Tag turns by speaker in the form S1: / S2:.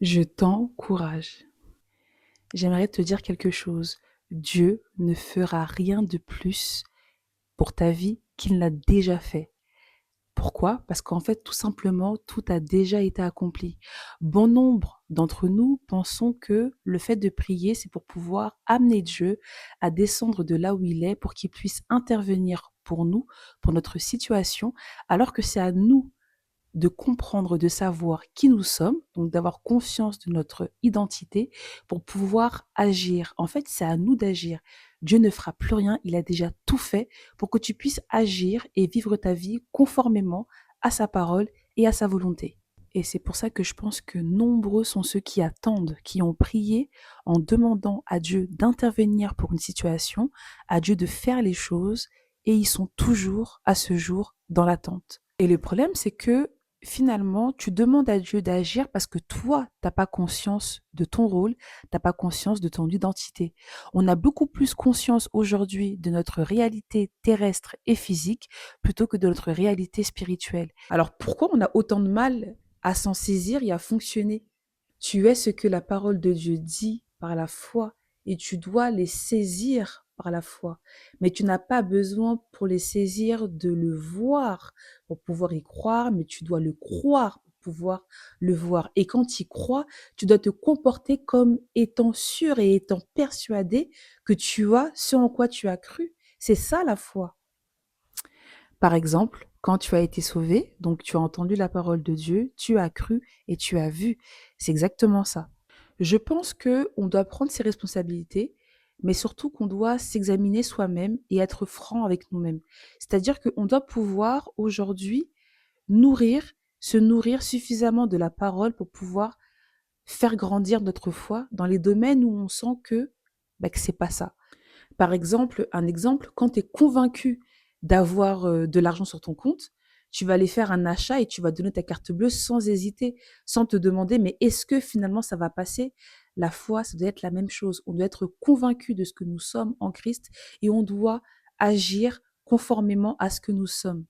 S1: Je t'encourage. J'aimerais te dire quelque chose. Dieu ne fera rien de plus pour ta vie qu'il n'a déjà fait. Pourquoi? Parce qu'en fait, tout simplement, tout a déjà été accompli. Bon nombre d'entre nous pensons que le fait de prier, c'est pour pouvoir amener Dieu à descendre de là où il est pour qu'il puisse intervenir pour nous, pour notre situation, alors que c'est à nous de comprendre, de savoir qui nous sommes, donc d'avoir conscience de notre identité pour pouvoir agir. En fait, c'est à nous d'agir. Dieu ne fera plus rien, il a déjà tout fait pour que tu puisses agir et vivre ta vie conformément à sa parole et à sa volonté. Et c'est pour ça que je pense que nombreux sont ceux qui attendent, qui ont prié en demandant à Dieu d'intervenir pour une situation, à Dieu de faire les choses, et ils sont toujours, à ce jour, dans l'attente. Et le problème, c'est que finalement, tu demandes à Dieu d'agir parce que toi, t'as pas conscience de ton rôle, t'as pas conscience de ton identité. On a beaucoup plus conscience aujourd'hui de notre réalité terrestre et physique plutôt que de notre réalité spirituelle. Alors pourquoi on a autant de mal à s'en saisir et à fonctionner? Tu es ce que la parole de Dieu dit par la foi et tu dois les saisir par la foi. Mais tu n'as pas besoin pour les saisir de le voir pour pouvoir y croire, mais tu dois le croire pour pouvoir le voir. Et quand tu y crois, tu dois te comporter comme étant sûr et étant persuadé que tu as ce en quoi tu as cru. C'est ça la foi. Par exemple, quand tu as été sauvé, donc tu as entendu la parole de Dieu, tu as cru et tu as vu. C'est exactement ça. Je pense que on doit prendre ses responsabilités, mais surtout qu'on doit s'examiner soi-même et être franc avec nous-mêmes. C'est-à-dire qu'on doit pouvoir aujourd'hui nourrir, se nourrir suffisamment de la parole pour pouvoir faire grandir notre foi dans les domaines où on sent que c'est pas ça. Par exemple, un exemple, quand tu es convaincu d'avoir de l'argent sur ton compte, tu vas aller faire un achat et tu vas donner ta carte bleue sans hésiter, sans te demander, mais est-ce que finalement ça va passer? La foi, ça doit être la même chose. On doit être convaincu de ce que nous sommes en Christ et on doit agir conformément à ce que nous sommes.